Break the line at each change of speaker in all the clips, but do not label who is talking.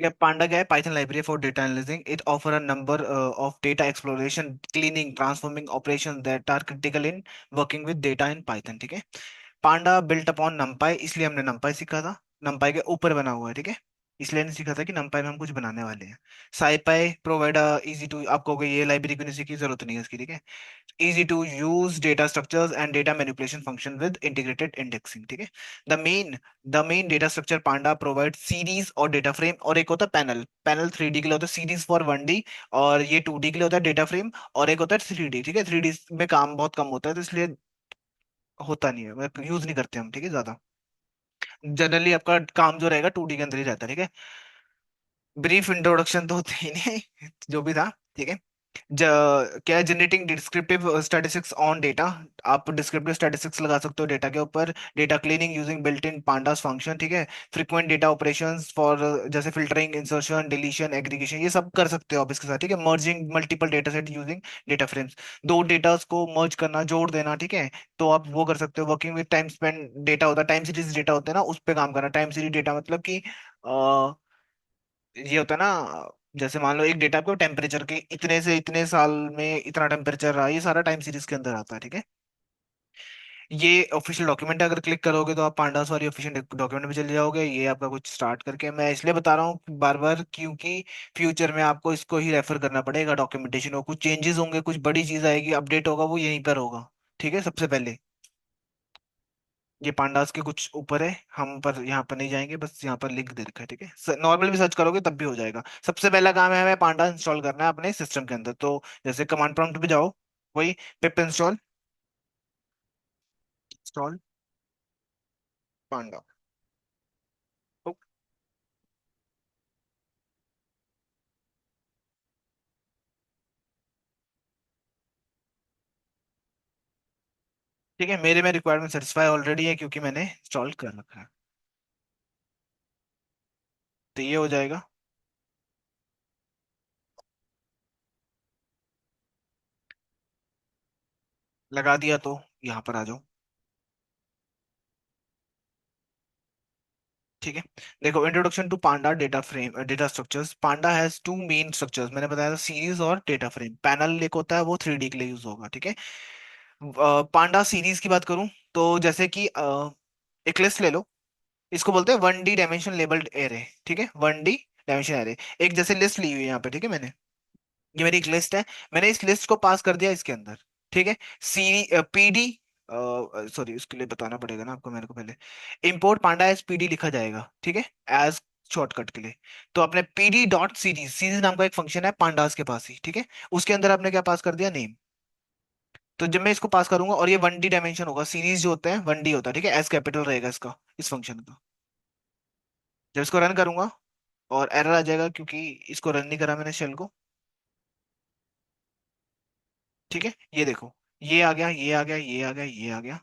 ठीक है, पांडा क्या है? Python library for data analysis. It offer a number of data exploration, cleaning, transforming operation that are critical in working with data in Python. ठीक है। पांडा built upon नंपाई, इसलिए हमने नंपाई सीखा था। नंपाई के ऊपर बना हुआ है। ठीक है। इसलिए नहीं सीखा था कि नंपाई में हम कुछ बनाने वाले हैं। साईपाई प्रोवाइड इजी टू, आपको कोई ये लाइब्रेरी की नहीं सीखी, जरूरत नहीं है इसकी। ठीक है। easy to use data structures and data manipulation function with integrated indexing। ठीक है। the main the main data structure panda provides series और data frame, और एक होता है पैनल। पैनल 3D के लिए होता है, सीरीज फॉर 1D, और ये 2D के लिए होता है डेटा फ्रेम, और एक होता है 3D। ठीक है। 3D में काम बहुत कम होता है, तो इसलिए होता नहीं है, यूज नहीं करते हम। ठीक है, ज्यादा जनरली आपका काम जो रहेगा 2D के अंदर ही रहता है। ठीक है। ब्रीफ इंट्रोडक्शन तो होते ही नहीं जो भी था। ठीक है। ज, क्या है? Generating descriptive statistics on data. आप डिस्क्रिप्टिव स्टैटिस्टिक्स लगा सकते हो डेटा के ऊपर। Data cleaning using built in pandas function. ठीक है। फ्रीक्वेंट डेटा ऑपरेशंस फॉर, जैसे फिल्टरिंग, इंसर्शन, डिलीशन, एग्रीगेशन, ये सब कर सकते हो आप इसके साथ। ठीक है। Merging multiple data set using data frames. दो डेटा को मर्ज करना, जोड़ देना। ठीक है। तो आप वो कर सकते हो। Working with time spend data होता है, टाइम सीरीज डेटा होता है ना, उस पे काम करना। टाइम सीरीज डेटा मतलब कि ये होता है ना, जैसे मान लो एक डेटा आपको टेम्परेचर के इतने से इतने साल में इतना टेम्परेचर रहा, ये सारा टाइम सीरीज के अंदर आता है। ठीक है। ये ऑफिशियल डॉक्यूमेंट है, अगर क्लिक करोगे तो आप पांडास वाली ऑफिशियल डॉक्यूमेंट में चले जाओगे। ये आपका कुछ स्टार्ट करके, मैं इसलिए बता रहा हूँ बार बार क्योंकि फ्यूचर में आपको इसको ही रेफर करना पड़ेगा डॉक्यूमेंटेशन को। कुछ चेंजेस होंगे, कुछ बड़ी चीज आएगी, अपडेट होगा, वो यहीं पर होगा। ठीक है। सबसे पहले ये पांडास के कुछ ऊपर है, हम पर यहाँ पर नहीं जाएंगे, बस यहाँ पर लिंक दे रखा है। ठीक है। नॉर्मल भी सर्च करोगे तब भी हो जाएगा। सबसे पहला काम है हमें पांडा इंस्टॉल करना है अपने सिस्टम के अंदर। तो जैसे कमांड प्रॉम्प्ट पे जाओ, वही पिप इंस्टॉल, इंस्टॉल पांडा। ओ, ठीक है। मेरे में रिक्वायरमेंट सेटिस्फाई ऑलरेडी है क्योंकि मैंने इंस्टॉल कर रखा है। तो ये हो जाएगा। लगा दिया तो यहाँ पर आ जाओ। ठीक है। देखो, introduction to panda data frame, data structures. Panda has two main structures, मैंने बताया था, सीरीज और डेटा फ्रेम। पैनल एक होता है, वो 3D के लिए यूज होगा। ठीक है। पांडा सीरीज की बात करूं तो जैसे कि एक लिस्ट ले लो। इसको बोलते हैं 1D डायमेंशन लेबल्ड एरे। ठीक है। 1D dimension array. एक जैसे लिस्ट ली हुई है यहाँ पे। ठीक है। ये मेरी एक लिस्ट है। मैंने इस लिस्ट को पास कर दिया इसके अंदर। ठीक है। सी पीडी, सॉरी, उसके लिए बताना पड़ेगा ना आपको मेरे को पहले। इंपोर्ट पांडा एज पीडी लिखा जाएगा। ठीक है। एज शॉर्टकट के लिए। तो आपने पीडी डॉट सीरीज, सीरीज नाम का एक फंक्शन है पांडास के पास ही। ठीक है। उसके अंदर आपने क्या पास कर दिया? नेम। तो जब मैं इसको पास करूंगा, और ये 1D डायमेंशन होगा, सीरीज जो होते हैं 1D होता है। ठीक है। एस कैपिटल रहेगा इसका, इस फंक्शन का। जब इसको रन करूंगा और एरर आ जाएगा क्योंकि इसको रन नहीं करा मैंने शेल को। ठीक है। ये देखो, ये आ गया, ये आ गया, ये आ गया, ये आ गया।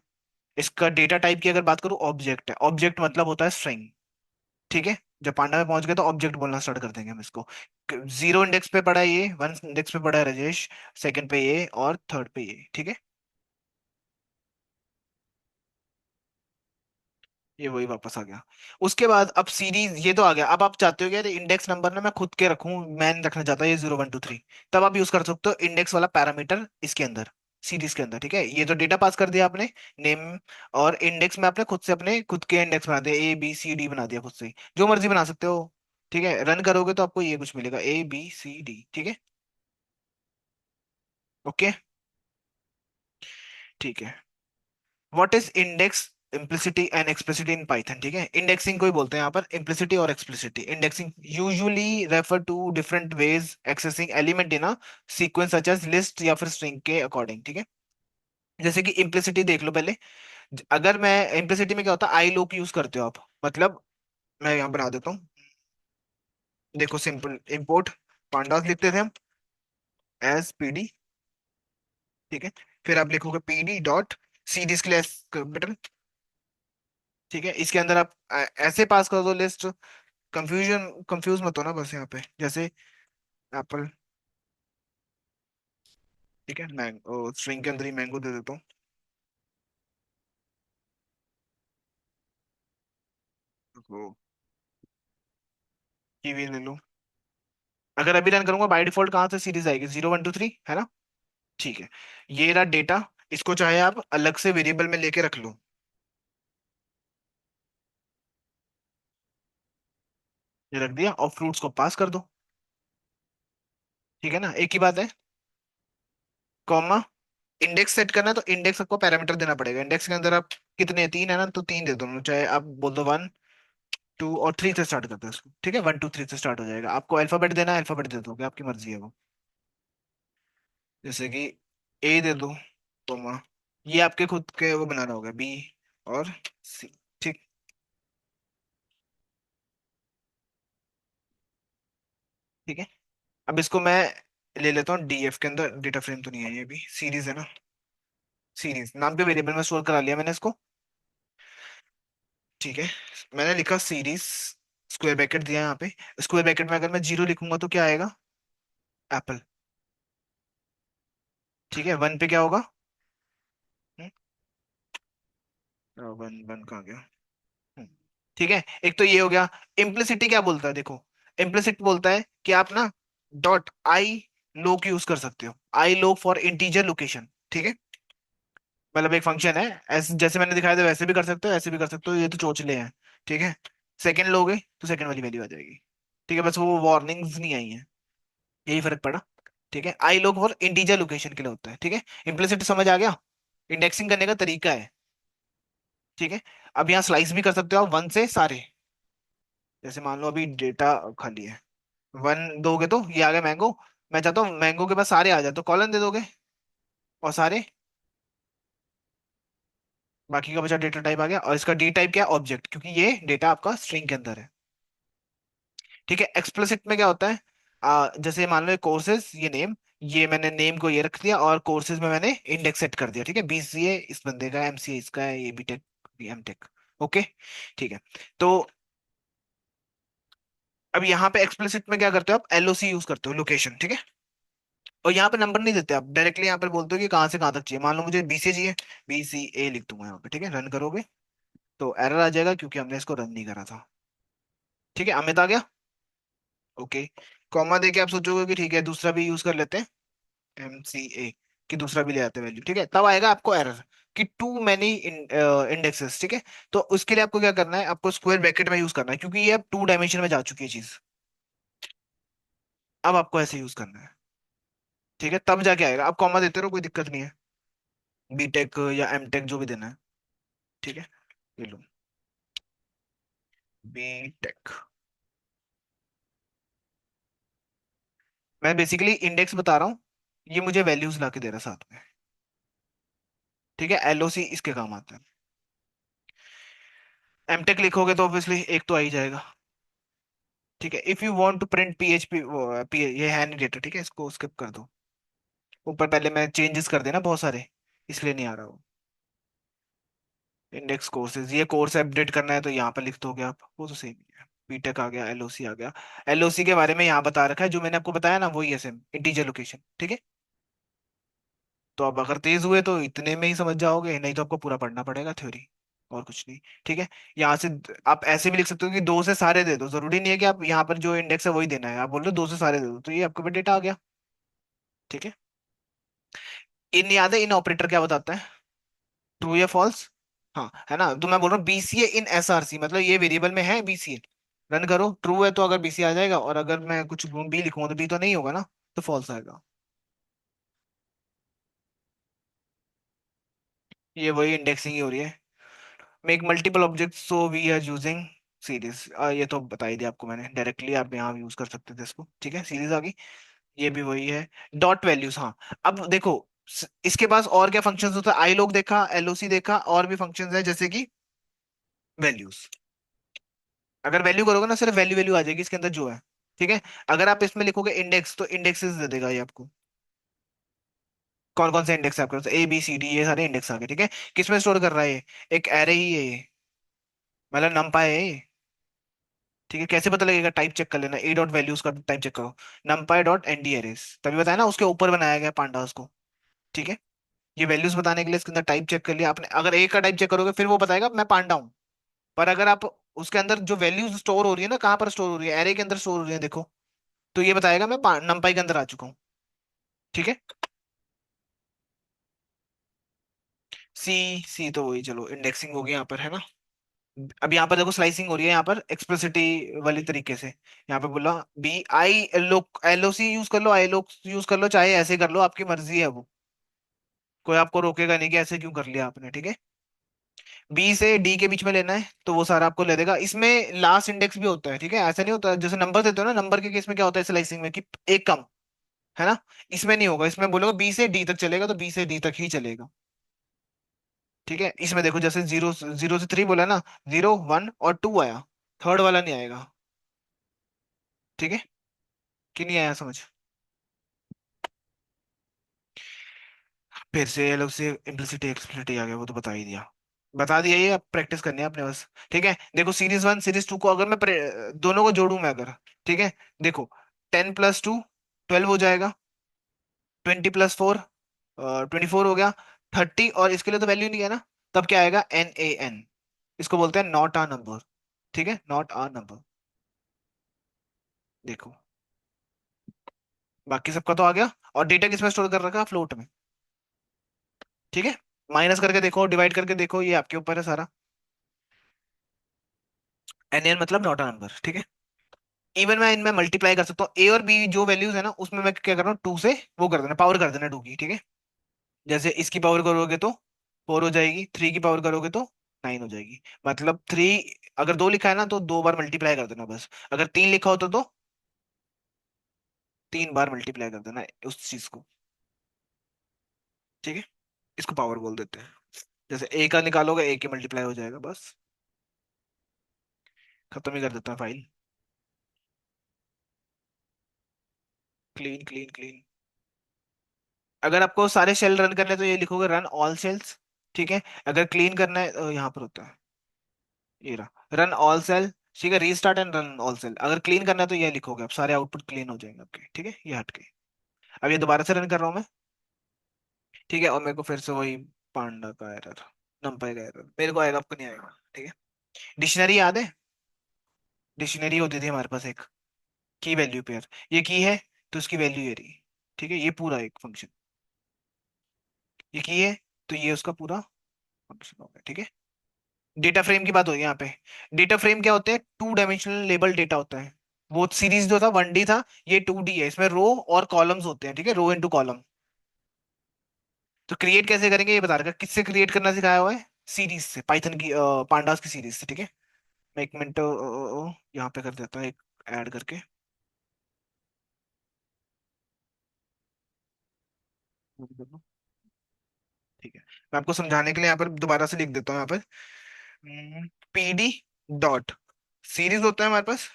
इसका डेटा टाइप की अगर बात करूं, ऑब्जेक्ट है। ऑब्जेक्ट मतलब होता है स्ट्रिंग। ठीक है। जब पांडा में पहुंच गए तो ऑब्जेक्ट बोलना स्टार्ट कर देंगे हम इसको। 0 इंडेक्स पे पड़ा है ये, 1 इंडेक्स पे पड़ा है राजेश, सेकंड पे ये, और थर्ड पे ये। ठीक है। ये वही वापस आ गया। उसके बाद अब सीरीज ये तो आ गया। अब आप चाहते हो कि यार इंडेक्स नंबर ना मैं खुद के रखूं, मैं नहीं रखना चाहता ये 0 1 2 3। तब आप यूज कर सकते हो इंडेक्स वाला पैरामीटर इसके अंदर, सीरीज के अंदर। ठीक है। ये तो डेटा पास कर दिया आपने, नेम। और इंडेक्स में आपने खुद से अपने खुद के इंडेक्स बना दिया, ABCD बना दिया खुद से ही। जो मर्जी बना सकते हो। ठीक है। रन करोगे तो आपको ये कुछ मिलेगा, ABCD। ठीक है। ओके। ठीक है। What is index, implicity and explicity in Python. ठीक है। इंडेक्सिंग को ही बोलते हैं यहाँ पर इम्प्लिसिटी और explicitly. Indexing usually refer to different ways accessing element in a sequence such as list या फिर स्ट्रिंग के अकॉर्डिंग। ठीक है। जैसे कि इम्प्लिसिटी देख लो पहले। अगर मैं इम्प्लिसिटी में क्या होता है, आई लूप यूज करते हो आप, मतलब मैं यहाँ बना देता हूँ। देखो, सिंपल इंपोर्ट पांडास लिखते थे हम एज पीडी। ठीक है। फिर आप लिखोगे PD dot series class button. ठीक है। इसके अंदर आप ऐसे पास कर दो लिस्ट। कंफ्यूज मत हो ना बस यहाँ पे, जैसे एप्पल। ठीक है। मैंगो स्ट्रिंग के अंदर ही मैंगो दे देता हूँ। देखो, कीवी ले लो। अगर अभी रन करूंगा बाय डिफॉल्ट कहाँ से सीरीज आएगी, 0 1 2 3 है ना। ठीक है। ये रहा डेटा। इसको चाहे आप अलग से वेरिएबल में लेके रख लो। ये रख दिया और फ्रूट्स को पास कर दो। ठीक है ना, एक ही बात है। कॉमा। इंडेक्स सेट करना है तो इंडेक्स आपको पैरामीटर देना पड़ेगा। इंडेक्स के अंदर आप कितने, 3 है ना, तो 3 दे दो, चाहे आप बोल दो 1 2 और 3 से स्टार्ट करते हैं इसको। ठीक है, 1 2 3 से स्टार्ट हो जाएगा। आपको अल्फाबेट देना है अल्फाबेट दे दोगे, आपकी मर्जी है वो। जैसे कि ए दे दो, कॉमा। ये आपके खुद के वो बनाना होगा, बी और सी। ठीक। ठीक है। अब इसको मैं ले लेता हूँ डीएफ के अंदर, डेटा फ्रेम तो नहीं है, ये भी सीरीज है ना। सीरीज नाम के वेरिएबल में स्टोर करा लिया मैंने इसको। ठीक है। मैंने लिखा सीरीज, स्क्वायर ब्रैकेट दिया यहाँ पे। स्क्वायर ब्रैकेट में अगर मैं 0 लिखूंगा तो क्या आएगा, एप्पल। ठीक है, 1 पे क्या होगा। हम्म, 1 1 कहाँ गया। हम्म, ठीक है, एक तो ये हो गया। इम्प्लिसिटी क्या बोलता है देखो। इम्प्लिसिट बोलता है कि आप ना डॉट आई लोग यूज कर सकते हो, आई लोग फॉर इंटीजर लोकेशन। ठीक है। मतलब एक फंक्शन है, ऐसे जैसे मैंने दिखाया था वैसे भी कर सकते हो, ऐसे भी कर सकते हो, ये तो चोचले हैं। ठीक है। सेकंड लोगे तो सेकंड वाली वैल्यू आ जाएगी। ठीक है, बस वो वार्निंग्स नहीं आई हैं, यही फर्क पड़ा। ठीक है, आई लोग फॉर इंटीजर लोकेशन के लिए होता है। ठीक है। इम्प्लिसिट समझ आ गया। इंडेक्सिंग करने का तरीका है। ठीक है। अब यहाँ स्लाइस भी कर सकते हो आप 1 से सारे। जैसे मान लो अभी डेटा खाली है, 1 दोगे तो ये आ गया मैंगो। मैं चाहता हूँ मैंगो के पास सारे आ जाए, तो कॉलन दे दोगे और सारे। बाकी का बचा डेटा टाइप आ गया, और इसका डी टाइप क्या है, ऑब्जेक्ट, क्योंकि ये डेटा आपका स्ट्रिंग के अंदर है। ठीक है। एक्सप्लिसिट में क्या होता है, जैसे मान लो कोर्सेज, ये नेम, ये मैंने नेम को ये रख दिया और कोर्सेज में मैंने इंडेक्स सेट कर दिया। ठीक है, बीसीए इस बंदे का, एमसीए इसका है, ये बीटेक, एमटेक। ओके। ठीक है। तो अब यहाँ पे एक्सप्लिसिट में क्या करते हो आप, एलओसी यूज करते हो, लोकेशन। ठीक है। और यहाँ पे नंबर नहीं देते आप, डायरेक्टली यहाँ पे बोलते हो कि कहाँ से कहाँ तक चाहिए। मान लो मुझे बीसीए चाहिए, बीसीए लिख दूंगा यहाँ पे। ठीक है, रन करोगे तो एरर आ जाएगा क्योंकि हमने इसको रन नहीं करा था। ठीक है, अमित आ गया। ओके। कॉमा दे के आप सोचोगे कि ठीक है दूसरा भी यूज कर लेते हैं, एमसीए, कि दूसरा भी ले आते हैं वैल्यू। ठीक है, तब आएगा आपको एरर कि टू मैनी इंडेक्सेस। ठीक है। तो उसके लिए आपको क्या करना है, आपको स्क्वायर ब्रैकेट में यूज करना है, क्योंकि ये अब 2 डायमेंशन में जा चुकी है चीज। अब आपको ऐसे यूज करना है। ठीक है, तब जाके आएगा। आप कॉमा देते रहो, कोई दिक्कत नहीं है, बीटेक या एमटेक जो भी देना है। ठीक है, ये लो, बीटेक। मैं बेसिकली इंडेक्स बता रहा हूँ, ये मुझे वैल्यूज ला के दे रहा है साथ में। ठीक है, एलओसी इसके काम आता है। एमटेक लिखोगे तो ऑब्वियसली एक तो आ ही जाएगा। ठीक है, if you want to print PHP, ये है नहीं डेटा। ठीक है, इसको स्किप कर दो। ऊपर पहले मैं चेंजेस कर देना बहुत सारे, इसलिए नहीं आ रहा वो। इंडेक्स कोर्सेज, ये कोर्स अपडेट करना है तो यहाँ पे लिख दोगे आप, वो तो सेम ही है। बीटेक आ गया, एलओसी आ गया। एलओसी के बारे में यहाँ बता रखा है, जो मैंने आपको बताया ना वही है सेम, इंटीजर लोकेशन। ठीक है। तो अब अगर तेज हुए तो इतने में ही समझ जाओगे, नहीं तो आपको पूरा पढ़ना पड़ेगा थ्योरी, और कुछ नहीं। ठीक है। यहाँ से आप ऐसे भी लिख सकते हो कि 2 से सारे दे दो, जरूरी नहीं है कि आप यहाँ पर जो इंडेक्स है वही देना है। आप बोल रहे हो 2 से सारे दे दो, तो ये आपके पास डेटा आ गया। ठीक है। इन याद है, इन ऑपरेटर क्या बताता है, ट्रू या फॉल्स। हाँ है ना, तो मैं बोल रहा हूँ बीसीए इन एसआरसी, मतलब ये वेरिएबल में है बीसीए। रन करो, ट्रू है तो अगर बीसीए आ जाएगा, और अगर मैं कुछ बी लिखूंगा तो बी तो नहीं होगा ना, तो फॉल्स आएगा। ये वही इंडेक्सिंग ही हो रही है। Make multiple object so we are using series, ये तो बता ही दिया आपको मैंने डायरेक्टली, आप यहाँ यूज कर सकते थे इसको। ठीक है, सीरीज आ गई। ये भी वही है। डॉट वैल्यूज, हाँ। अब देखो, इसके पास और क्या फंक्शंस होता है, आई लोग देखा, एलओसी देखा, और भी फंक्शंस है जैसे कि वैल्यूज। अगर वैल्यू करोगे ना, सिर्फ वैल्यू वैल्यू आ जाएगी इसके अंदर जो है। ठीक है। अगर आप इसमें लिखोगे इंडेक्स तो इंडेक्सेस दे देगा ये आपको। कौन कौन से इंडेक्स है आपके पास, ए बी सी डी, ये सारे इंडेक्स आ गए। ठीक है। किसमें स्टोर कर रहा है ये, एक एरे ही है ये, मतलब नमपाई है ये। ठीक है, कैसे पता लगेगा, टाइप चेक कर लेना, ए डॉट वैल्यूज का टाइप चेक करो, नमपाई डॉट एनडी एरेस, तभी बताया ना उसके ऊपर बनाया गया पांडास को। ठीक है। ये वैल्यूज बताने के लिए इसके अंदर टाइप चेक कर लिया आपने, अगर ए का टाइप चेक करोगे फिर वो बताएगा मैं पांडा हूँ। पर अगर आप उसके अंदर जो वैल्यूज स्टोर हो रही है ना, कहाँ पर स्टोर हो रही है, एरे के अंदर स्टोर हो रही है देखो। तो ये बताएगा मैं नंपाई के अंदर आ चुका हूँ। ठीक है। सी, सी तो वही, चलो इंडेक्सिंग हो गई यहाँ पर, है ना। अब यहाँ पर देखो स्लाइसिंग हो रही है यहाँ पर एक्सप्लिसिटी वाली तरीके से। यहाँ पे बोला B I L O C use कर लो, आई एल ओ यूज कर लो, चाहे ऐसे कर लो, आपकी मर्जी है वो। कोई आपको रोकेगा नहीं कि ऐसे क्यों कर लिया आपने, ठीक है। बी से डी के बीच में लेना है तो वो सारा आपको ले देगा। इसमें लास्ट इंडेक्स भी होता है, ठीक है। ऐसा नहीं होता जैसे नंबर देते हो ना, नंबर के केस में क्या होता है स्लाइसिंग में कि एक कम, है ना। इसमें नहीं होगा, इसमें बोलोगे बी से डी तक चलेगा तो बी से डी तक ही चलेगा। ठीक है। इसमें देखो जैसे जीरो, जीरो से थ्री बोला ना, जीरो वन और टू आया, थर्ड वाला नहीं आएगा। ठीक है। कि नहीं आया समझ। फिर से अलग से इम्प्लिसिटी एक्सप्लिसिटी आ गया, वो तो बता ही दिया, बता दिया, ये अब प्रैक्टिस करनी है अपने बस। ठीक है। देखो सीरीज वन सीरीज टू को अगर मैं दोनों को जोड़ू मैं अगर, ठीक है, देखो 10 + 2 12 हो जाएगा, 20 + 4 24 हो गया, 30, और इसके लिए तो वैल्यू नहीं है ना, तब क्या आएगा, NaN। इसको बोलते हैं नॉट आ नंबर। ठीक है, नॉट आ नंबर। देखो बाकी सबका तो आ गया। और डेटा किसमें स्टोर कर रखा है, फ्लोट में। ठीक है। माइनस करके देखो, डिवाइड करके देखो, ये आपके ऊपर है सारा। NaN मतलब नॉट आ नंबर, ठीक है। इवन मैं इनमें मल्टीप्लाई कर सकता हूँ, ए और बी जो वैल्यूज है ना, उसमें मैं क्या कर रहा हूँ, टू से वो कर देना, पावर कर देना टू की, ठीक है। जैसे इसकी पावर करोगे तो फोर हो जाएगी, थ्री की पावर करोगे तो नाइन हो जाएगी। मतलब थ्री, अगर दो लिखा है ना तो दो बार मल्टीप्लाई कर देना बस। अगर तीन लिखा होता तो तीन बार मल्टीप्लाई कर देना उस चीज को। ठीक है। इसको पावर बोल देते हैं। जैसे ए का निकालोगे, ए की मल्टीप्लाई हो जाएगा बस। खत्म ही कर देता है फाइल। Clean clean clean. अगर आपको सारे शेल रन करने हैं, तो ये लिखोगे रन ऑल शेल्स। ठीक है। अगर क्लीन करना है तो यहाँ पर होता है, ये रहा रन ऑल सेल। ठीक है, restart and run all cell. अगर क्लीन करना है तो ये लिखोगे, अब सारे आउटपुट क्लीन हो जाएंगे आपके। ठीक है, ये हट गए। अब ये दोबारा से रन कर रहा हूँ मैं। ठीक है, और मेरे को फिर से वही पांडा का एरर, नंपाई का एरर मेरे को आएगा, आपको नहीं आएगा। ठीक है। डिक्शनरी याद है, डिक्शनरी होती थी हमारे पास एक, की वैल्यू पेयर। ये की है तो उसकी वैल्यू ये रही। ठीक है, ये पूरा एक फंक्शन। ये की है तो ये उसका पूरा फंक्शन हो गया। ठीक है। डेटा फ्रेम की बात हो रही है यहाँ पे। डेटा फ्रेम क्या होते हैं, टू डायमेंशनल लेबल डेटा होता है। वो सीरीज जो था 1D था, ये 2D है, इसमें रो और कॉलम्स होते हैं। ठीक है, रो इनटू कॉलम। तो क्रिएट कैसे करेंगे ये बता रखा है। किससे क्रिएट करना सिखाया हुआ है, सीरीज से, पाइथन की पांडास की सीरीज से। ठीक है। मैं एक मिनट यहाँ पे कर देता हूँ एक ऐड करके। ठीक है, मैं आपको समझाने के लिए यहाँ पर दोबारा से लिख देता हूँ यहाँ पर। PD डॉट सीरीज होता है हमारे पास।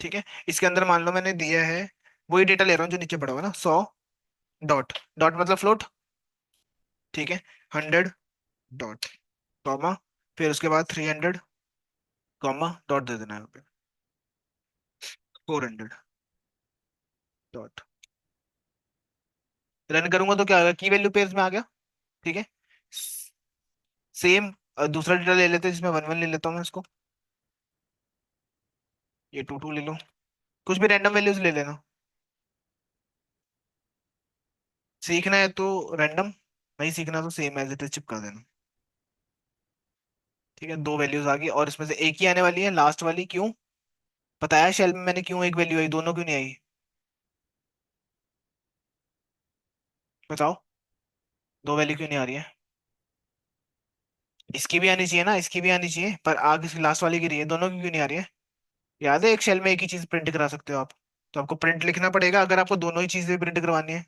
ठीक है। इसके अंदर मान लो मैंने दिया है, वही डेटा ले रहा हूँ जो नीचे पड़ा हुआ है ना, 100 डॉट, डॉट मतलब फ्लोट। ठीक है। 100 डॉट, कॉमा, फिर उसके बाद 300, कॉमा, डॉट दे देना है यहाँ पे, 400 डॉट। रन करूंगा तो क्या होगा, की वैल्यू पेज में आ गया। ठीक है। सेम दूसरा डेटा ले लेते हैं जिसमें वन वन ले लेता हूँ मैं इसको। ये टू टू ले लो, कुछ भी रैंडम वैल्यूज ले लेना। सीखना है तो रैंडम, नहीं सीखना तो सेम एज इट इज चिपका देना। ठीक है, दो वैल्यूज आ गई और इसमें से एक ही आने वाली है, लास्ट वाली। क्यों बताया शेल में मैंने, क्यों एक वैल्यू आई, दोनों क्यों नहीं आई, बताओ। दो वैल्यू क्यों नहीं आ रही है। इसकी भी आनी चाहिए ना, इसकी भी आनी चाहिए, पर आगे इसकी लास्ट वाली की रही है, दोनों की क्यों नहीं आ रही है। याद है एक शेल में एक ही चीज प्रिंट करा सकते हो आप, तो आपको प्रिंट लिखना पड़ेगा अगर आपको दोनों ही चीजें प्रिंट करवानी है।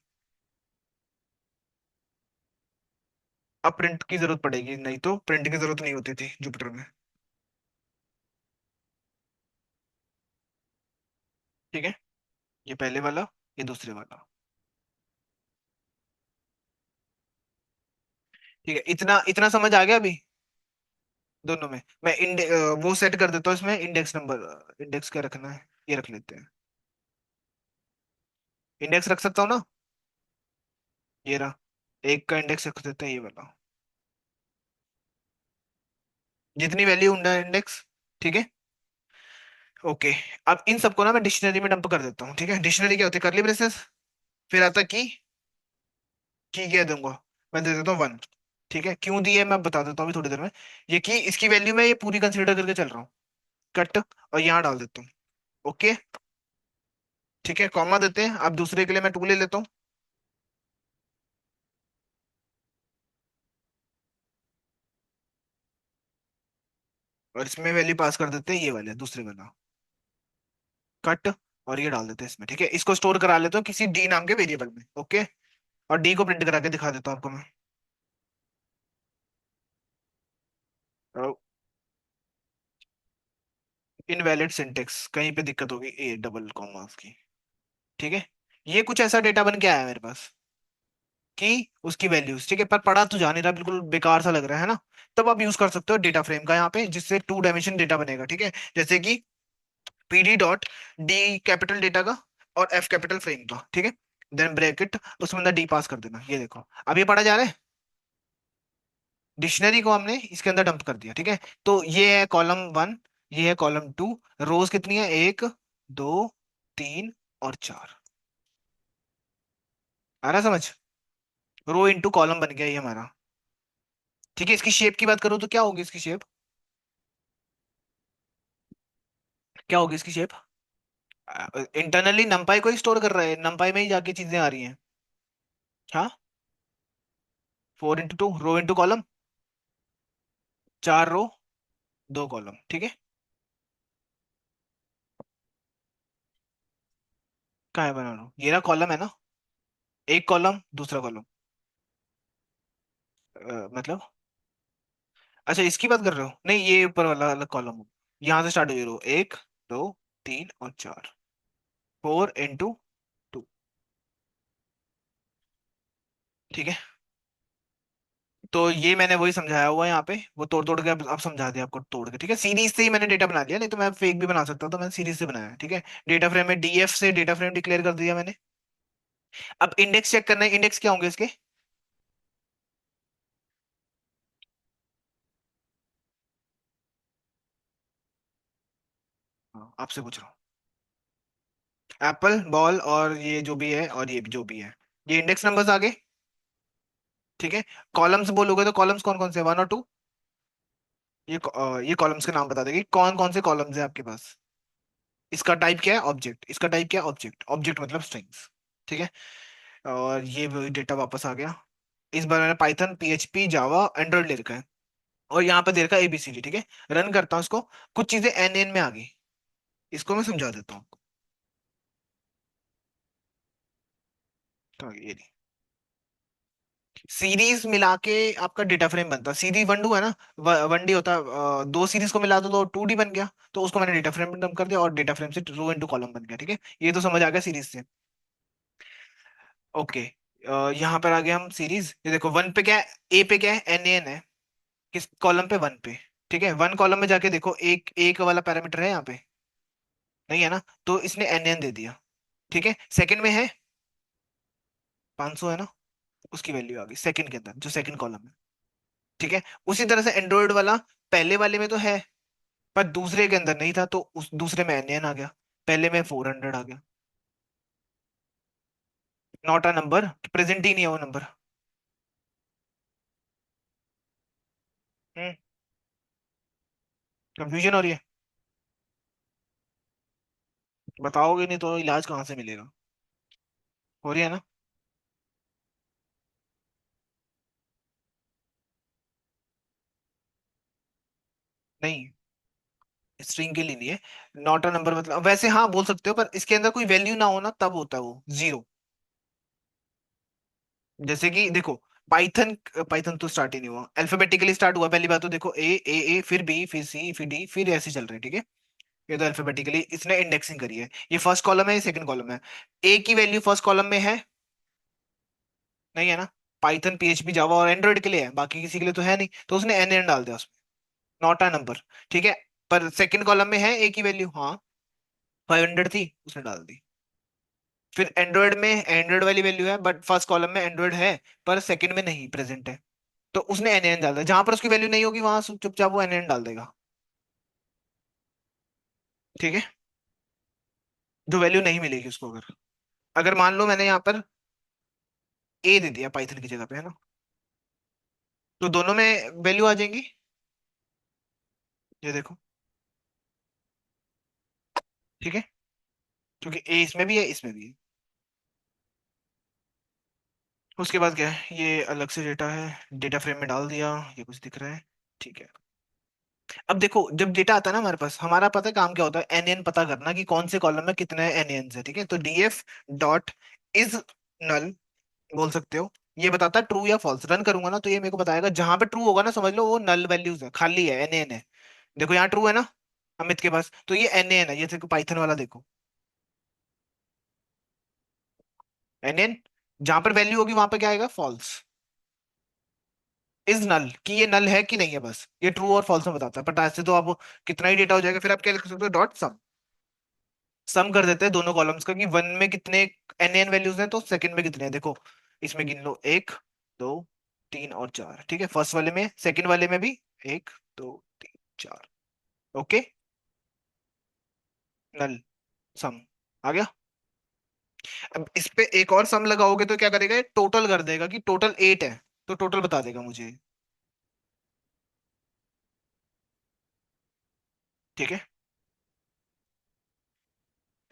अब प्रिंट की जरूरत पड़ेगी, नहीं तो प्रिंट की जरूरत नहीं होती थी जुपिटर में। ठीक है, ये पहले वाला, ये दूसरे वाला। ठीक है, इतना इतना समझ आ गया अभी। दोनों में मैं वो सेट कर देता हूँ इसमें, इंडेक्स नंबर, इंडेक्स क्या रखना है, ये रख लेते हैं। इंडेक्स रख सकता हूँ ना, ये रहा। एक का इंडेक्स रख देते हैं, ये वाला। जितनी वैल्यू इंडेक्स। ठीक है। ओके। अब इन सबको ना मैं डिक्शनरी में डंप कर देता हूँ। ठीक है, डिक्शनरी क्या होती है? करली ब्रेसेस, फिर आता की कह दूंगा, मैं दे देता हूँ वन। ठीक है, क्यों दी है मैं बता देता हूँ अभी थोड़ी देर में। ये की, इसकी वैल्यू मैं ये पूरी कंसीडर करके चल रहा हूँ। कट, और यहाँ डाल देता हूँ। ओके। ठीक है, कॉमा देते हैं। अब दूसरे के लिए मैं टू ले लेता हूँ, और इसमें वैल्यू पास कर देते हैं ये वाले दूसरे वाला। कट, और ये डाल देते हैं इसमें। ठीक है, इसको स्टोर करा लेता हूँ किसी डी नाम के वेरिएबल में। ओके। और डी को प्रिंट करा के दिखा देता हूँ आपको मैं। इनवैलिड सिंटेक्स, कहीं पे दिक्कत होगी ए डबल कॉमा की। ठीक है, ये कुछ ऐसा डेटा बन के आया मेरे पास कि उसकी वैल्यूज। ठीक है, पर पढ़ा तो जा नहीं रहा, बिल्कुल बेकार सा लग रहा है ना। तब आप यूज कर सकते हो डेटा फ्रेम का यहाँ पे, जिससे टू डायमेंशन डेटा बनेगा। ठीक है, जैसे कि PD dot D capital data का, और एफ कैपिटल फ्रेम का। ठीक है, देन ब्रैकेट, उसमें अंदर डी पास कर देना। ये देखो, अब ये पढ़ा जा रहा है। डिक्शनरी को हमने इसके अंदर डंप कर दिया। ठीक है, तो ये है कॉलम वन, ये है कॉलम टू। रोज कितनी है? एक, दो, तीन और चार। आ रहा समझ? रो इंटू कॉलम बन गया ये हमारा। ठीक है, इसकी शेप की बात करूँ तो क्या होगी इसकी शेप? क्या होगी इसकी शेप? इंटरनली नंपाई को ही स्टोर कर रहा है, नंपाई में ही जाके चीजें आ रही हैं। हाँ, four into two, rho into column, चार रो, दो कॉलम। ठीक है, कहाँ है बना लो? ये रहा कॉलम है ना, एक कॉलम दूसरा कॉलम। मतलब, अच्छा इसकी बात कर रहे हो? नहीं, ये ऊपर वाला अलग कॉलम हो। यहाँ से स्टार्ट हुई रो, एक, दो, तीन और चार। Four into two. ठीक है, तो ये मैंने वही समझाया हुआ है यहाँ पे, वो तोड़ तोड़ के अब समझा दिया आपको तोड़ के। ठीक है, सीरीज से ही मैंने डेटा बना लिया, नहीं तो मैं फेक भी बना सकता हूँ, तो मैंने सीरीज से बनाया है। ठीक है, डेटा फ्रेम में डीएफ से डेटा फ्रेम डिक्लेयर कर दिया मैंने। अब इंडेक्स चेक करना है, इंडेक्स क्या होंगे इसके? हाँ, आपसे पूछ रहा हूँ। एप्पल, बॉल, और ये जो भी है, और ये जो भी है, ये इंडेक्स नंबर्स आगे। ठीक है, कॉलम्स बोलोगे तो कॉलम्स कौन कौन से, वन और टू? ये कॉलम्स के नाम बता देगी कौन कौन से कॉलम्स है आपके पास। इसका टाइप क्या है? ऑब्जेक्ट। इसका टाइप क्या है? ऑब्जेक्ट। ऑब्जेक्ट मतलब स्ट्रिंग्स। ठीक है, और ये वही डेटा वापस आ गया। इस बार मैंने पाइथन, पीएचपी, जावा, एंड्रॉइड ले रखा है, और यहाँ पे दे रखा है एबीसीडी। ठीक है, रन करता हूँ इसको, कुछ चीजें एन एन में आ गई। इसको मैं समझा देता हूँ आपको। तो ये सीरीज मिला के आपका डेटा फ्रेम बनता है। सीरीज वन डू है ना, वन डी होता है। दो सीरीज को मिला दो तो टू डी बन गया, तो उसको मैंने डेटा फ्रेम में डंप कर दिया, और डेटा फ्रेम से रो इनटू कॉलम बन गया। ठीक है, ये तो समझ आ गया सीरीज से। ओके, यहाँ पर आ गए हम सीरीज। ये देखो, वन पे क्या है, ए पे क्या है, एन एन है। किस कॉलम पे? वन पे। ठीक है, वन कॉलम में जाके देखो, एक एक वाला पैरामीटर है यहाँ पे? नहीं है ना, तो इसने एन एन दे दिया। ठीक है, सेकंड में है 500 है ना, उसकी वैल्यू आ गई सेकंड के अंदर, जो सेकंड कॉलम है। ठीक है, उसी तरह से एंड्रॉइड वाला, पहले वाले में तो है, पर दूसरे के अंदर नहीं था, तो उस दूसरे में एन एन आ गया, पहले में 400 आ गया। नॉट अ नंबर, प्रेजेंट ही नहीं है वो नंबर। हम्म, कंफ्यूजन हो रही है? बताओगे नहीं तो इलाज कहाँ से मिलेगा? हो रही है ना? नहीं, स्ट्रिंग के लिए नहीं है। नॉट अ नंबर मतलब, वैसे हाँ बोल सकते हो, पर इसके अंदर कोई वैल्यू ना हो ना, तब होता है वो जीरो। जैसे कि देखो, पाइथन, पाइथन तो स्टार्ट ही नहीं हुआ, अल्फाबेटिकली स्टार्ट हुआ पहली बात तो। देखो, ए फिर बी, फिर सी, फिर डी, फिर ऐसे चल रहे हैं। ठीक है, ये तो अल्फाबेटिकली इसने इंडेक्सिंग करी है। ये फर्स्ट कॉलम है, ये सेकंड कॉलम है। ए की वैल्यू फर्स्ट कॉलम में है? नहीं है ना। पाइथन, पीएचपी, जावा और एंड्रॉइड के लिए है, बाकी किसी के लिए तो है नहीं, तो उसने एन एन डाल दिया उसमें। Not a number. ठीक है, पर सेकंड कॉलम में है ए की वैल्यू, हाँ 500 थी, उसने डाल दी। फिर एंड्रॉइड में एंड्रॉइड वाली वैल्यू है, बट फर्स्ट कॉलम में एंड्रॉइड है, पर सेकंड में नहीं प्रेजेंट है। तो उसने एन एन डाल दिया, जहां पर उसकी वैल्यू नहीं होगी वहां चुपचाप वो एन एन डाल देगा। ठीक है, जो वैल्यू नहीं मिलेगी उसको, अगर अगर मान लो मैंने यहाँ पर ए दे दिया पाइथन की जगह पे, है ना, तो दोनों में वैल्यू आ जाएंगी। ये देखो। ठीक है, क्योंकि ए इसमें भी है इसमें भी है। उसके बाद क्या है, ये अलग से डेटा है, डेटा फ्रेम में डाल दिया, ये कुछ दिख रहा है। ठीक है। अब देखो, जब डेटा आता है ना हमारे पास, हमारा पता है काम क्या होता है, एन एन पता करना कि कौन से कॉलम में कितने एन एन है। ठीक है, तो डीएफ डॉट इज नल बोल सकते हो, ये बताता है ट्रू या फॉल्स। रन करूंगा ना तो ये मेरे को बताएगा, जहां पे ट्रू होगा ना समझ लो वो नल वैल्यूज है, खाली है, एन एन है। देखो यहाँ ट्रू है ना अमित के पास, तो ये एन एन है, ये देखो पाइथन वाला देखो, एन एन। जहां पर वैल्यू होगी वहां पे क्या आएगा, फॉल्स। इज नल, कि ये नल है कि नहीं है, बस ये ट्रू और फॉल्स में बताता है। बट ऐसे तो आप कितना ही डेटा हो जाएगा, फिर आप क्या लिख सकते हो, डॉट सम। सम कर देते हैं दोनों कॉलम्स का, कि वन में कितने एन एन वैल्यूज हैं तो सेकंड में कितने हैं। देखो इसमें गिन लो, एक, दो, तीन और चार। ठीक है, फर्स्ट वाले में, सेकंड वाले में भी, एक, दो, तीन, चार। ओके, नल, सम आ गया। अब इस पे एक और सम लगाओगे तो क्या करेगा, टोटल कर देगा कि टोटल एट है, तो टोटल बता देगा मुझे। ठीक है,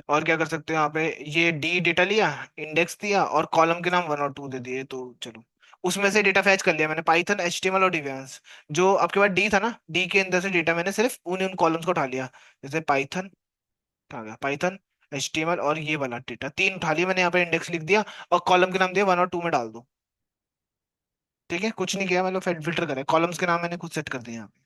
और क्या कर सकते हो यहाँ पे, ये डी डेटा लिया, इंडेक्स दिया और कॉलम के नाम वन और टू दे दिए, तो चलो उसमें से डेटा फैच कर लिया मैंने, पाइथन एचटीएमएल और डिवेंस। जो आपके पास डी था ना, डी के अंदर से डेटा मैंने सिर्फ उन उन कॉलम्स को उठा लिया। जैसे पाइथन, कहाँ गया पाइथन, एचटीएमएल और ये वाला डेटा, तीन उठा लिया मैंने, यहाँ पे इंडेक्स लिख दिया और कॉलम के नाम दिया वन और टू में डाल दो। ठीक है, कुछ नहीं किया, मतलब फिल्टर करें, कॉलम्स के नाम मैंने खुद सेट कर दिए यहाँ पे।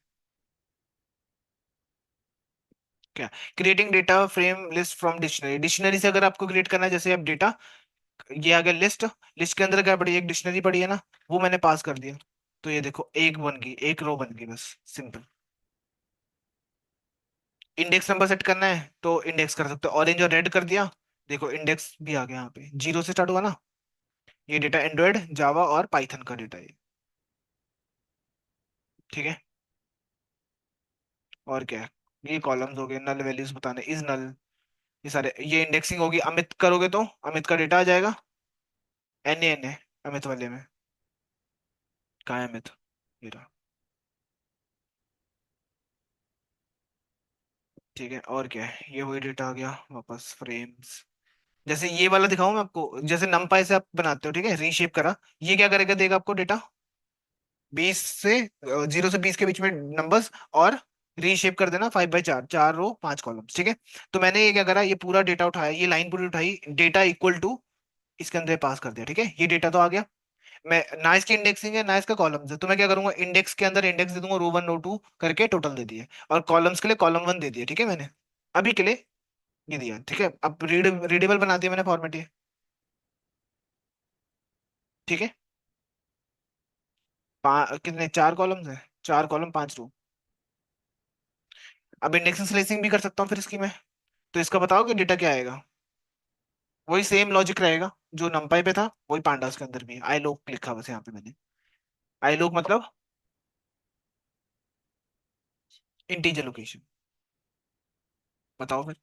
क्या, creating data frame list from dictionary, dictionary से अगर आपको क्रिएट करना है, जैसे आप डेटा, ये आ गया लिस्ट, लिस्ट के अंदर क्या पड़ी है, एक डिक्शनरी पड़ी है ना, वो मैंने पास कर दिया। तो ये देखो एक बन गई, एक रो बन गई, बस सिंपल। इंडेक्स नंबर सेट करना है तो इंडेक्स कर सकते हो, ऑरेंज और रेड कर दिया। देखो इंडेक्स भी आ गया, यहाँ पे जीरो से स्टार्ट हुआ ना। ये डेटा एंड्रॉयड, जावा और पाइथन का डेटा है। ठीक है, और क्या है, ये कॉलम्स हो गए, नल वैल्यूज बताने, इज नल, ये सारे, ये इंडेक्सिंग होगी, अमित करोगे तो अमित का डेटा आ जाएगा, एन एन है अमित वाले में। कहाँ है अमित, ये रहा। ठीक है, और क्या है, ये वही डेटा आ गया वापस, फ्रेम्स। जैसे ये वाला दिखाऊं मैं आपको, जैसे नमपाई से आप बनाते हो, ठीक है, रीशेप करा, ये क्या करेगा, देगा आपको डेटा 20 से, 0 से 20 के बीच में नंबर्स, और रीशेप कर देना 5 बाई 4, 4 रो 5 कॉलम्स। ठीक है, तो मैंने ये क्या करा, ये पूरा डेटा उठाया, ये लाइन पूरी उठाई, डेटा इक्वल टू इसके अंदर पास कर दिया। ठीक है, ये डेटा तो आ गया। मैं ना इसकी इंडेक्सिंग है ना इसका कॉलम्स है, तो मैं क्या करूंगा, इंडेक्स के अंदर इंडेक्स दे दूंगा, रो वन रो टू करके टोटल दे दिए, और कॉलम्स के लिए कॉलम वन दे दिया। ठीक है, मैंने अभी के लिए ये दिया। ठीक है, अब रीडेबल बना दिया मैंने फॉर्मेट ये। ठीक है, कितने, 4 कॉलम्स है, 4 कॉलम 5 रो। अब इंडेक्सिंग स्लाइसिंग भी कर सकता हूँ फिर इसकी मैं, तो इसका बताओ कि डेटा क्या आएगा। वही सेम लॉजिक रहेगा, जो नंपाई पे था वही पांडास के अंदर भी है, आई लोग लिखा बस यहाँ पे मैंने। आई लोग मतलब इंटीजर लोकेशन। बताओ फिर,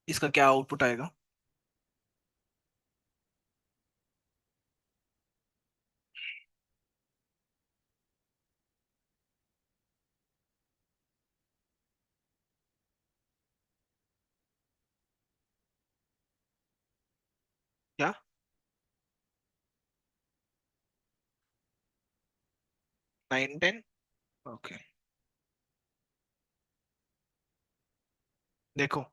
इसका क्या आउटपुट आएगा। क्या, 9 10। ओके, देखो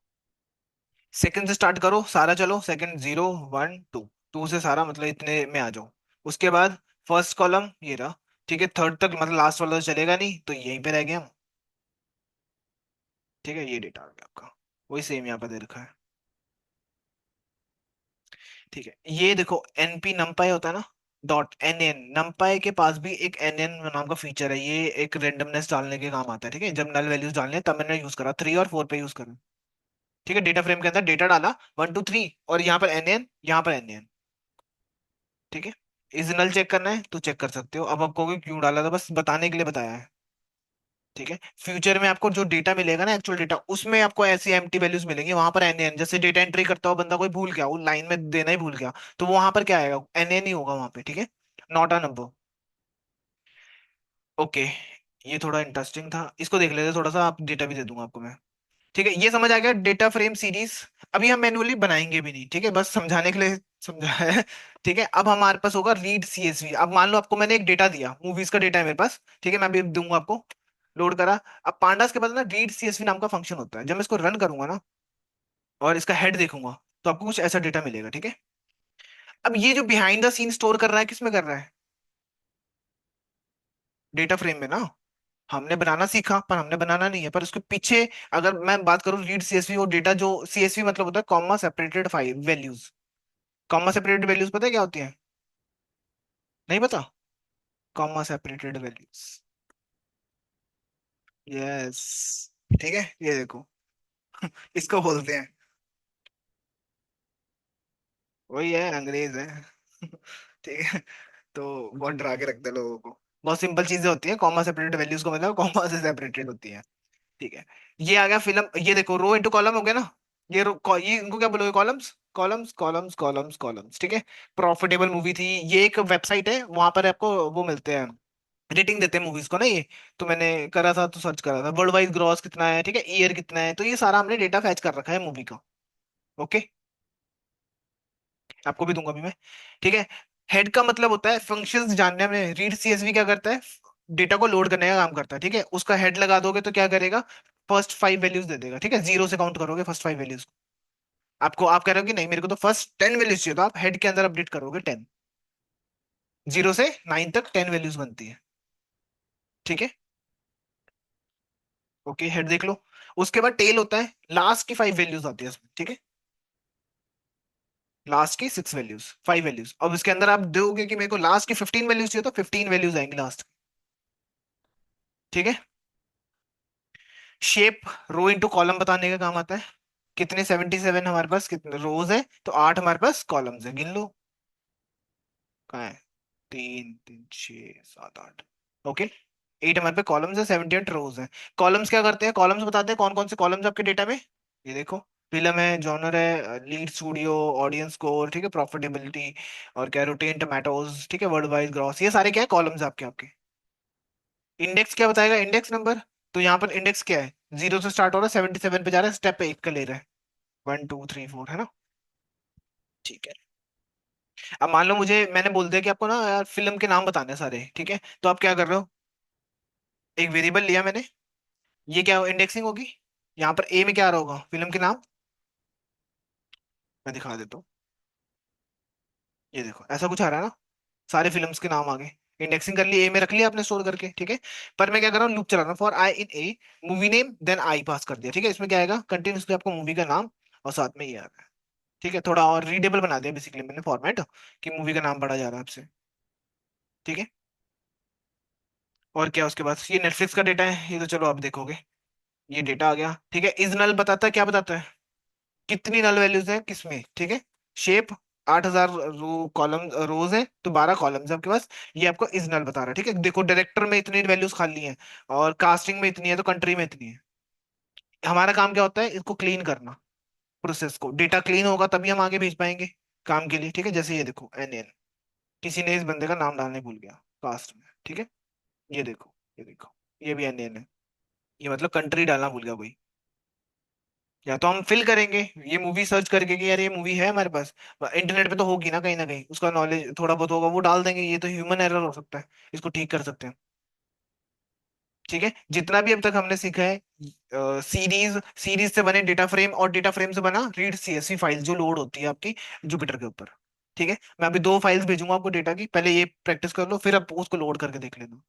सेकंड से स्टार्ट करो सारा, चलो सेकंड 0 1 2, टू से सारा मतलब इतने में आ जाओ। उसके बाद फर्स्ट कॉलम ये रहा। ठीक है, थर्ड तक मतलब लास्ट वाला तो चलेगा नहीं, तो यहीं पे रह गए हम। ठीक है, ये डेटा आ गया आपका, वही सेम यहाँ पे दे रखा है। ठीक है, ये देखो एनपी नंपाई होता है ना, डॉट एन एन, नमपाई के पास भी एक एन एन नाम का फीचर है, ये एक रेंडमनेस डालने के काम आता है, ठीक है, जब नल वैल्यूज डालने हैं, तब मैंने यूज करा, 3 और 4 पे यूज करा। ठीक है, डेटा फ्रेम के अंदर डेटा डाला 1 2 3, और यहाँ पर एन एन, यहाँ पर एन एन। ठीक है, इस नल चेक करना है तो चेक कर सकते हो। अब आपको क्यों डाला था, बस बताने के लिए बताया है। ठीक है, फ्यूचर में आपको जो डेटा मिलेगा ना, एक्चुअल डेटा, उसमें आपको ऐसी एम्प्टी वैल्यूज मिलेंगी, वहां पर एन एन, जैसे डेटा एंट्री करता हो बंदा, कोई भूल गया, वो लाइन में देना ही भूल गया, तो वो वहां पर क्या आएगा, एन एन ही होगा वहां पे। ठीक है, नॉट अ नंबर। ओके, ये थोड़ा इंटरेस्टिंग था, इसको देख लेते हैं थोड़ा सा, आप डेटा भी दे दूंगा आपको मैं। ठीक है, ये समझ आ गया डेटा फ्रेम सीरीज। अभी हम मैन्युअली बनाएंगे भी नहीं, ठीक है, बस समझाने के लिए समझाया है। ठीक है, अब हमारे पास होगा रीड सीएसवी। अब मान लो आपको मैंने एक डेटा दिया, मूवीज का डेटा है मेरे पास, ठीक है, मैं अभी दूंगा आपको, लोड करा। अब पांडास के पास ना रीड सीएसवी नाम का फंक्शन होता है, जब मैं इसको रन करूंगा ना, और इसका हेड देखूंगा, तो आपको कुछ ऐसा डेटा मिलेगा। ठीक है, अब ये जो बिहाइंड द सीन स्टोर कर रहा है, किसमें कर रहा है, डेटा फ्रेम में ना। हमने बनाना सीखा, पर हमने बनाना नहीं है, पर उसके पीछे अगर मैं बात करूं, रीड सीएसवी और डेटा, जो सीएसवी मतलब होता है comma separated file values. Comma separated values पता है क्या होती है, नहीं पता। Comma separated values, yes. ठीक है, ये देखो, इसको बोलते हैं, वही है, अंग्रेज है। ठीक है, तो बहुत डरा के रखते हैं लोगों को। बहुत सिंपल चीजें होती हैं, कॉमा सेपरेटेड वैल्यूज को मतलब कॉमा से सेपरेटेड होती है। ठीक है, ये आ गया फिल्म, ये देखो रो इंटू कॉलम हो गया ना। ये इनको क्या बोलोगे, columns columns columns columns columns. ठीक है, प्रॉफिटेबल मूवी थी, ये एक वेबसाइट है, वहां पर आपको वो मिलते हैं, रेटिंग देते हैं मूवीज को ना ये। तो मैंने करा था, तो सर्च करा था वर्ल्ड वाइड ग्रॉस कितना है, ठीक है, ईयर कितना है, तो ये सारा हमने डेटा फैच कर रखा है मूवी का। ओके, आपको भी दूंगा अभी मैं। ठीक है, हेड का मतलब होता है फंक्शंस जानने में, रीड सीएसवी क्या करता है, डेटा को लोड करने का काम करता है। ठीक है, उसका हेड लगा दोगे तो क्या करेगा, फर्स्ट 5 वैल्यूज दे देगा। ठीक है, जीरो से काउंट करोगे फर्स्ट 5 वैल्यूज। आपको, आप कह रहे हो कि नहीं मेरे को तो फर्स्ट 10 वैल्यूज चाहिए, तो आप हेड के अंदर अपडेट करोगे 10, 0 से 9 तक 10 वैल्यूज बनती है। ठीक है, ओके, हेड देख लो। उसके बाद टेल होता है, लास्ट की 5 वैल्यूज आती है उसमें। ठीक है, लास्ट की 6 वैल्यूज, 5 वैल्यूज। अब इसके अंदर आप दोगे कि मेरे को लास्ट की 15 वैल्यूज चाहिए, तो 15 वैल्यूज आएंगी लास्ट। ठीक है, शेप, रो इंटू कॉलम बताने का काम आता है। कितने 77 हमारे पास कितने रोज है, तो 8 हमारे पास कॉलम्स है, गिन लो कहाँ है, 3 3 6 7 8। ओके, 8 हमारे पे कॉलम्स है, 78 रोज है। कॉलम्स क्या करते हैं, कॉलम्स बताते हैं कौन कौन से कॉलम्स आपके डेटा में। ये देखो, फिल्म है, जॉनर है, लीड स्टूडियो, ऑडियंस स्कोर, ठीक है, प्रॉफिटेबिलिटी, और क्या रोटेन टोमेटोज, ठीक है, वर्ल्ड वाइड ग्रॉस, ये सारे क्या है, कॉलम्स आपके आपके। इंडेक्स क्या बताएगा, इंडेक्स नंबर। तो यहाँ पर इंडेक्स क्या है, 0 से स्टार्ट हो रहा है, 77 पे जा रहा है, स्टेप 1 का ले रहा है, 1 2 3 4, है ना। ठीक है, अब मान लो मुझे, मैंने बोल दिया कि आपको ना यार फिल्म के नाम बताने हैं सारे, ठीक है, तो आप क्या कर रहे हो, एक वेरिएबल लिया मैंने, ये क्या इंडेक्सिंग होगी, यहाँ पर ए में क्या आ रहा होगा, फिल्म के नाम, मैं दिखा देता हूँ। ये देखो ऐसा कुछ आ रहा है ना, सारे फिल्म्स के नाम आ गए, इंडेक्सिंग कर ली, ए में रख लिया आपने स्टोर करके। ठीक है, पर मैं क्या कर रहा हूँ, लूप चला रहा हूँ, for I in a movie name then I pass कर दिया। ठीक है, इसमें क्या आएगा, कंटिन्यूसली आपको मूवी का नाम, और साथ में ये आ रहा है। ठीक है, थोड़ा और रीडेबल बना दिया बेसिकली मैंने फॉर्मेट, कि मूवी का नाम पढ़ा जा रहा है आपसे। ठीक है, और क्या उसके बाद, ये नेटफ्लिक्स का डेटा है, ये तो चलो आप देखोगे, ये डेटा आ गया। ठीक है, इज नल बताता है, क्या बताता है, कितनी नल वैल्यूज हैं किसमें। ठीक है, शेप, 8,000 रो कॉलम रोज है, तो 12 कॉलम्स आपके पास, ये आपको इज नल बता रहा है। ठीक है, देखो डायरेक्टर में इतनी वैल्यूज खाली हैं, और कास्टिंग में इतनी है, तो कंट्री में इतनी है। हमारा काम क्या होता है, इसको क्लीन करना, प्रोसेस को, डेटा क्लीन होगा तभी हम आगे भेज पाएंगे काम के लिए। ठीक है, जैसे ये देखो एन एन, किसी ने इस बंदे का नाम डालने भूल गया कास्ट में। ठीक है, ये देखो, ये देखो, ये भी एन एन है, ये मतलब कंट्री डालना भूल गया कोई। या तो हम फिल करेंगे, ये मूवी सर्च करके कि यार ये मूवी है हमारे पास, इंटरनेट पे तो होगी ना कहीं, उसका नॉलेज थोड़ा बहुत होगा, वो डाल देंगे, ये तो ह्यूमन एरर हो सकता है, इसको ठीक कर सकते हैं। ठीक है, जितना भी अब तक हमने सीखा है, सीरीज, सीरीज से बने डेटा फ्रेम, और डेटा फ्रेम से बना रीड सीएसवी फाइल, जो लोड होती है आपकी जुपिटर के ऊपर। ठीक है, मैं अभी 2 फाइल्स भेजूंगा आपको डेटा की, पहले ये प्रैक्टिस कर लो, फिर आप उसको लोड करके देख लेना।